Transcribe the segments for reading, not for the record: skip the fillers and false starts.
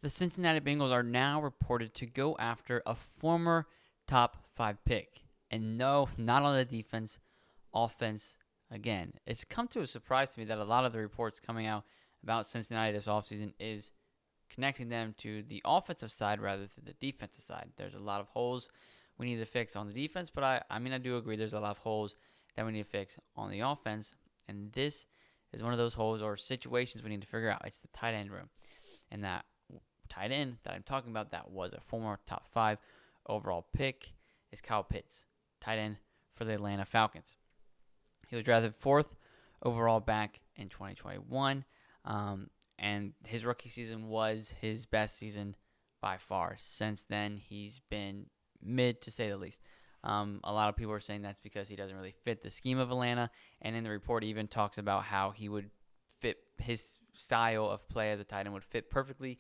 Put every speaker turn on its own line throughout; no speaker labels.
The Cincinnati Bengals are now reported to go after a former top 5 pick. And no, not on the defense, offense again. It's come to a surprise to me that a lot of the reports coming out about Cincinnati this offseason is connecting them to the offensive side rather than the defensive side. There's a lot of holes we need to fix on the defense, but I do agree there's a lot of holes that we need to fix on the offense. And this is one of those holes or situations we need to figure out. It's the tight end room. And that tight end that I'm talking about that was a former top 5 overall pick is Kyle Pitts, tight end for the Atlanta Falcons. He was drafted 4th overall back in 2021, and his rookie season was his best season by far. Since then, he's been mid, to say the least. A lot of people are saying that's because he doesn't really fit the scheme of Atlanta, and in the report he even talks about how he would fit his style of play as a tight end would fit perfectly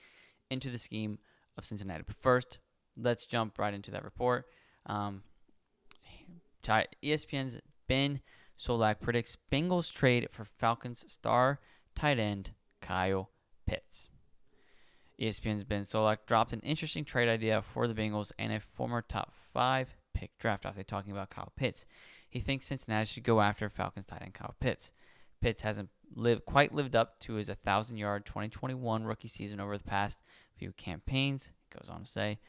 into the scheme of Cincinnati. But first, let's jump right into that report. ESPN's Ben Solak predicts Bengals trade for Falcons star tight end Kyle Pitts. ESPN's Ben Solak dropped an interesting trade idea for the Bengals and a former top 5 pick draft after talking about Kyle Pitts. He thinks Cincinnati should go after Falcons tight end Kyle Pitts. Pitts hasn't quite lived up to his 1,000-yard 2021 rookie season over the past few campaigns. He goes on to say,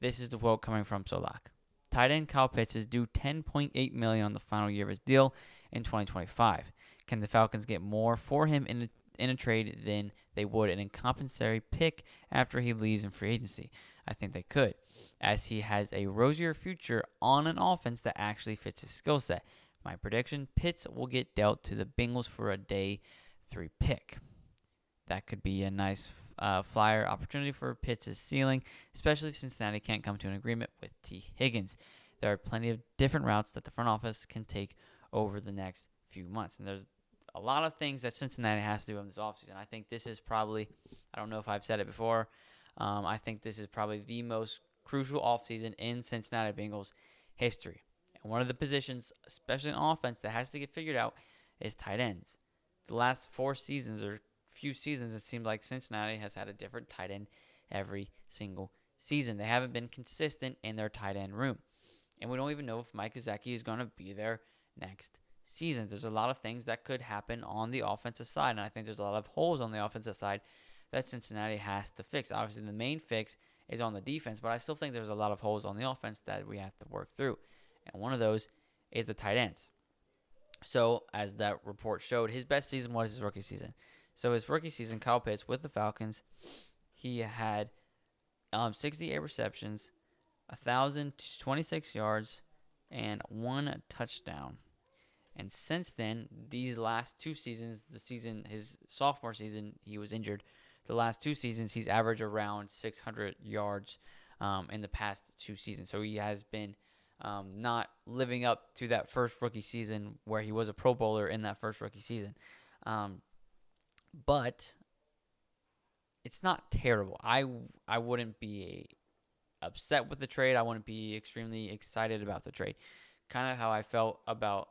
this is the quote coming from Solak. Tight end Kyle Pitts is due $10.8 million on the final year of his deal in 2025. Can the Falcons get more for him in a trade than they would in a compensatory pick after he leaves in free agency? I think they could, as he has a rosier future on an offense that actually fits his skill set. My prediction, Pitts will get dealt to the Bengals for a day 3 pick. That could be a nice flyer opportunity for Pitts' ceiling, especially if Cincinnati can't come to an agreement with T. Higgins. There are plenty of different routes that the front office can take over the next few months. And there's a lot of things that Cincinnati has to do in this offseason. I think this is probably, I don't know if I've said it before, I think this is probably the most crucial offseason in Cincinnati Bengals history. And one of the positions, especially in offense, that has to get figured out is tight ends. The last 4 seasons or few seasons, it seems like Cincinnati has had a different tight end every single season. They haven't been consistent in their tight end room. And we don't even know if Mike Gesicki is going to be there next season. There's a lot of things that could happen on the offensive side, and I think there's a lot of holes on the offensive side that Cincinnati has to fix. Obviously, the main fix is on the defense, but I still think there's a lot of holes on the offense that we have to work through. And one of those is the tight ends. So, as that report showed, his best season was his rookie season. So, his rookie season, Kyle Pitts, with the Falcons, he had 68 receptions, 1,026 yards, and 1 touchdown. And since then, these last 2 seasons, his sophomore season, he was injured. The last 2 seasons, he's averaged around 600 yards in the past 2 seasons. So he has been not living up to that first rookie season where he was a Pro Bowler in that first rookie season. But it's not terrible. I wouldn't be upset with the trade. I wouldn't be extremely excited about the trade. Kind of how I felt about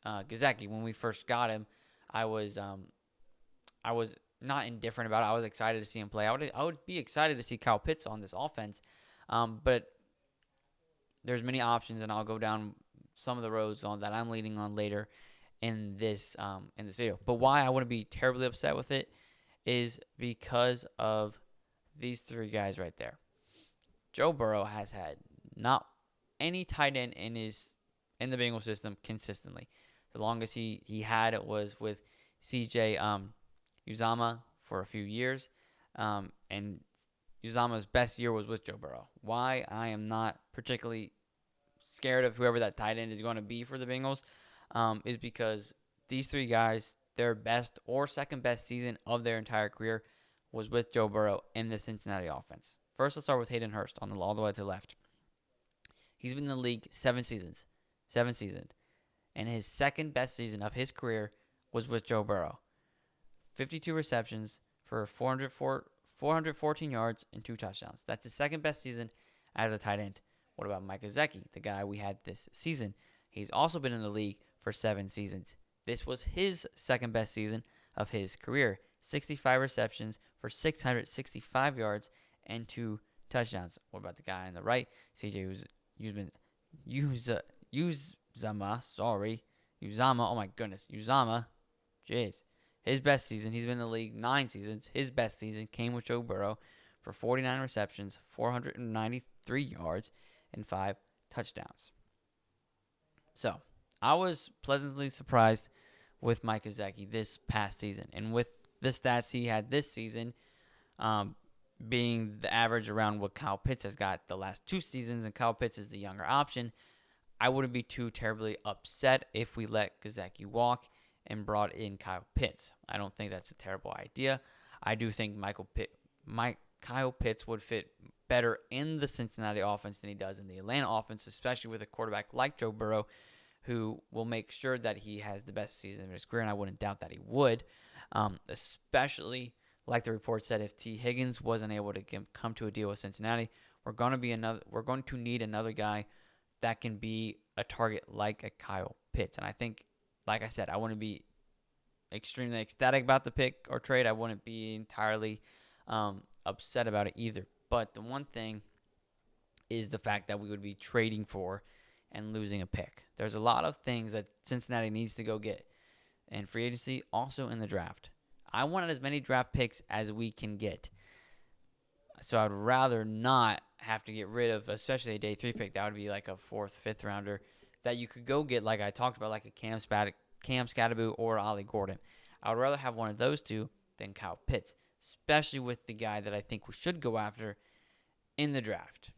Gesicki when we first got him. I was not indifferent about it. I was excited to see him play. I would be excited to see Kyle Pitts on this offense, but there's many options, and I'll go down some of the roads on that I'm leading on later in this video. But why I wouldn't be terribly upset with it is because of these 3 guys right there. Joe Burrow has had not any tight end in the Bengals system consistently. The longest he had it was with C.J. Uzomah for a few years, and Uzama's best year was with Joe Burrow. Why I am not particularly scared of whoever that tight end is going to be for the Bengals is because these 3 guys, their best or second best season of their entire career was with Joe Burrow in the Cincinnati offense. First, let's start with Hayden Hurst all the way to the left. He's been in the league 7 seasons. And his second best season of his career was with Joe Burrow. 52 receptions for 414 yards and 2 touchdowns. That's his second best season as a tight end. What about Mike Gesicki, the guy we had this season? He's also been in the league for 7 seasons. This was his second best season of his career. 65 receptions for 665 yards and 2 touchdowns. What about the guy on the right? CJ Uzama. Uzama. Oh my goodness. Uzama. Jeez. His best season. He's been in the league 9 seasons. His best season came with Joe Burrow for 49 receptions, 493 yards, and 5 touchdowns. So, I was pleasantly surprised with Mike Gesicki this past season. And with the stats he had this season, being the average around what Kyle Pitts has got the last 2 seasons, and Kyle Pitts is the younger option, I wouldn't be too terribly upset if we let Gesicki walk and brought in Kyle Pitts. I don't think that's a terrible idea. I do think Kyle Pitts would fit better in the Cincinnati offense than he does in the Atlanta offense, especially with a quarterback like Joe Burrow, who will make sure that he has the best season of his career, and I wouldn't doubt that he would, especially like the report said, if T. Higgins wasn't able to come to a deal with Cincinnati, we're going to need another guy that can be a target like a Kyle Pitts. And I think, like I said, I wouldn't be extremely ecstatic about the pick or trade. I wouldn't be entirely upset about it either. But the one thing is the fact that we would be trading for and losing a pick. There's a lot of things that Cincinnati needs to go get in free agency, also in the draft. I wanted as many draft picks as we can get. So I'd rather not have to get rid of, especially a day 3 pick. That would be like a 4th, 5th rounder that you could go get, like I talked about, like a Cam Scatterboo or Ollie Gordon. I would rather have one of those two than Kyle Pitts, especially with the guy that I think we should go after in the draft.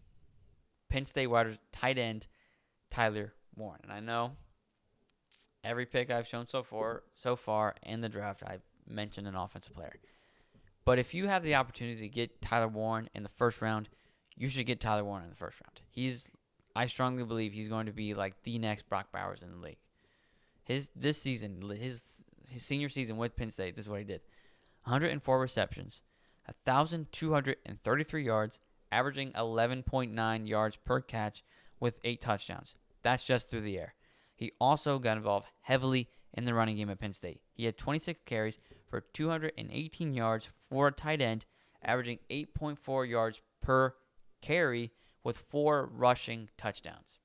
Penn State tight end Tyler Warren. And I know every pick I've shown so far in the draft, I've mentioned an offensive player. But if you have the opportunity to get Tyler Warren in the first round, you should get Tyler Warren in the first round. I strongly believe he's going to be like the next Brock Bowers in the league. His senior season with Penn State, this is what he did. 104 receptions, 1,233 yards, averaging 11.9 yards per catch with 8 touchdowns. That's just through the air. He also got involved heavily in the running game at Penn State. He had 26 carries for 218 yards for a tight end, averaging 8.4 yards per carry with 4 rushing touchdowns.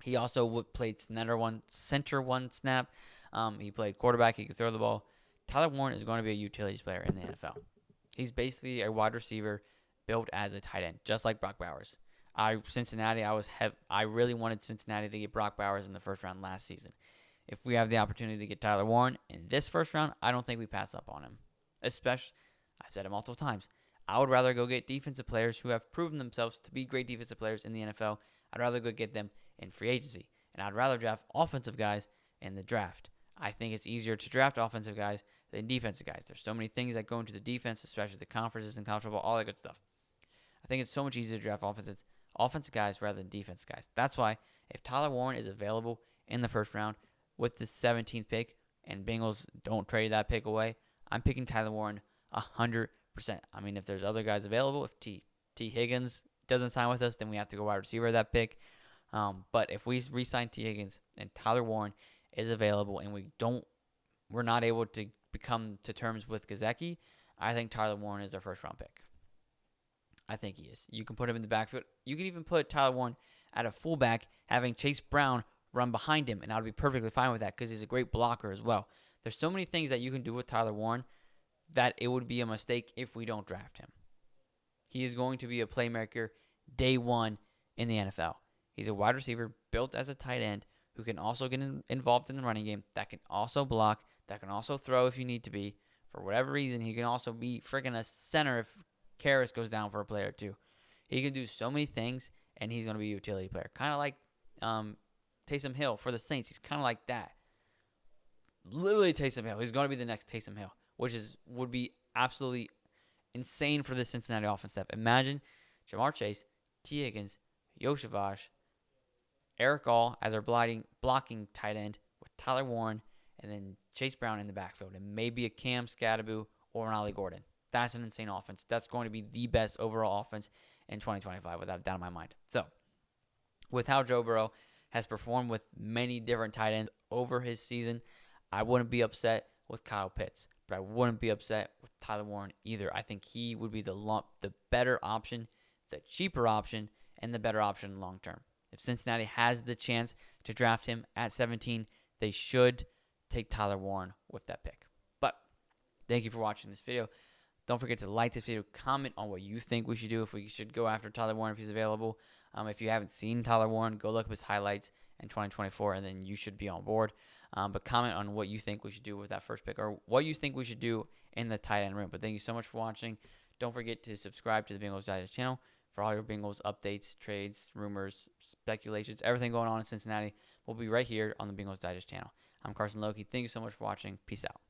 He also played center one snap. He played quarterback. He could throw the ball. Tyler Warren is going to be a utilities player in the NFL. He's basically a wide receiver built as a tight end, just like Brock Bowers. I really wanted Cincinnati to get Brock Bowers in the first round last season. If we have the opportunity to get Tyler Warren in this first round, I don't think we pass up on him. Especially, I've said it multiple times, I would rather go get defensive players who have proven themselves to be great defensive players in the NFL. I'd rather go get them in free agency. And I'd rather draft offensive guys in the draft. I think it's easier to draft offensive guys than defensive guys. There's so many things that go into the defense, especially the conferences and college football, all that good stuff. I think it's so much easier to draft offensive guys rather than defensive guys. That's why if Tyler Warren is available in the first round with the 17th pick and Bengals don't trade that pick away, I'm picking Tyler Warren 100%. I mean, if there's other guys available, if T. Higgins doesn't sign with us, then we have to go wide receiver that pick. But if we re-sign T. Higgins and Tyler Warren is available and we're not able to come to terms with Gesicki, I think Tyler Warren is our first round pick. I think he is. You can put him in the backfield. You can even put Tyler Warren at a fullback, having Chase Brown run behind him, and I would be perfectly fine with that because he's a great blocker as well. There's so many things that you can do with Tyler Warren that it would be a mistake if we don't draft him. He is going to be a playmaker day one in the NFL. He's a wide receiver built as a tight end who can also get involved in the running game, that can also block, that can also throw if you need to be. For whatever reason, he can also be freaking a center if Karras goes down for a play or two. He can do so many things, and he's going to be a utility player. Kind of like Taysom Hill for the Saints. He's kind of like that. Literally Taysom Hill. He's going to be the next Taysom Hill, which would be absolutely insane for the Cincinnati offense staff. Imagine Jamar Chase, T. Higgins, Yoshavash, Eric All as our blocking tight end with Tyler Warren, and then Chase Brown in the backfield, and maybe a Cam Scatterboo or an Ollie Gordon. That's an insane offense. That's going to be the best overall offense in 2025, without a doubt in my mind. So, with how Joe Burrow has performed with many different tight ends over his season, I wouldn't be upset with Kyle Pitts, but I wouldn't be upset with Tyler Warren either. I think he would be the better option, the cheaper option, and the better option long term. If Cincinnati has the chance to draft him at 17, they should take Tyler Warren with that pick. But thank you for watching this video. Don't forget to like this video, comment on what you think we should do, if we should go after Tyler Warren if he's available. If you haven't seen Tyler Warren, go look up his highlights in 2024, and then you should be on board. But comment on what you think we should do with that first pick, or what you think we should do in the tight end room. But thank you so much for watching. Don't forget to subscribe to the Bengals Digest channel for all your Bengals updates, trades, rumors, speculations, everything going on in Cincinnati. We'll be right here on the Bengals Digest channel. I'm Carson Lokey. Thank you so much for watching. Peace out.